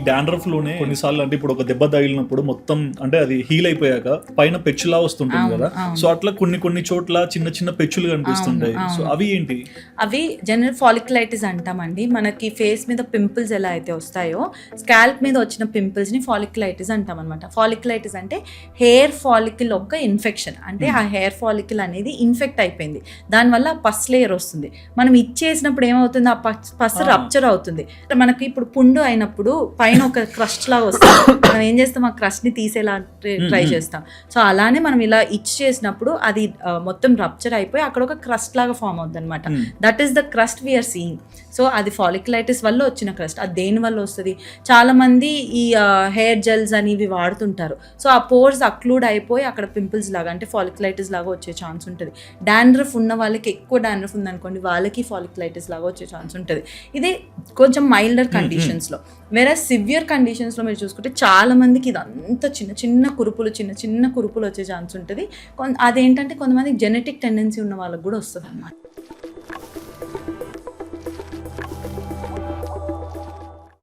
Dandruff లోనే కొన్నిసార్లు అంటే ఇప్పుడు ఒక దెబ్బ తగిలినప్పుడు మొత్తం అంటే అది హీల్ అయిపోయాక పైన పెచ్చులా వస్తుంటుంది కదా, సో అట్లా కొన్ని చోట్ల చిన్న చిన్న పెచ్చులు కనిపిస్తుంటాయి. సో అవి ఏంటి? అవి జనరల్ ఫాలిక్యులైటిస్ అంటామండి. మనకి ఫేస్ మీద పింపుల్స్ ఎలా అయితే వస్తాయో స్కాల్ప్ మీద వచ్చిన పింపుల్స్ ని ఫాలిక్యులైటిస్ అంటాం అనమాట. ఫాలిక్యులైటిస్ అంటే హెయిర్ ఫాలికల్ ఒక ఇన్ఫెక్షన్, అంటే ఆ హెయిర్ ఫాలికల్ అనేది ఇన్ఫెక్ట్ అయిపోయింది, దానివల్ల పస్ లేయర్ వస్తుంది. మనం ఇచ్చేసినప్పుడు ఏమవుతుంది, ఆ పస్ రప్చర్ అవుతుంది. మనకి ఇప్పుడు పుండు అయినప్పుడు పైన ఒక క్రస్ట్ లాగా వస్తుంది, మనం ఏం చేస్తాం, ఆ క్రస్ట్ ని తీసేలా ట్రై చేస్తాం. సో అలానే మనం ఇలా ఇచ్ చేసినప్పుడు అది మొత్తం రప్చర్ అయిపోయి అక్కడ ఒక క్రస్ట్ లాగా ఫామ్ అవుతుంది అనమాట. That is the crust we are seeing. So అది ఫాలిక్యులైటిస్ వల్ల వచ్చిన క్రస్ట్. అది దేని వల్ల వస్తుంది, చాలా మంది ఈ హెయిర్ జెల్స్ అని ఇవి వాడుతుంటారు. సో ఆ పోర్స్ అక్లూడ్ అయిపోయి అక్కడ పింపుల్స్ లాగా అంటే ఫాలిక్యులైటిస్ లాగా వచ్చే ఛాన్స్ ఉంటుంది. డాండ్రఫ్ ఉన్న వాళ్ళకి, ఎక్కువ డాండ్రఫ్ ఉందనుకోండి, వాళ్ళకి ఫాలిక్యులైటిస్ లాగా వచ్చే ఛాన్స్ ఉంటుంది. ఇది కొంచెం మైల్డర్ కండిషన్స్లో. వేరే సివియర్ కండిషన్స్లో మీరు చూసుకుంటే చాలా మందికి ఇదంతా చిన్న చిన్న కురుపులు వచ్చే ఛాన్స్ ఉంటుంది. అదేంటంటే కొంతమంది జెనెటిక్ టెండెన్సీ ఉన్న వాళ్ళకి కూడా వస్తుంది అన్నమాట.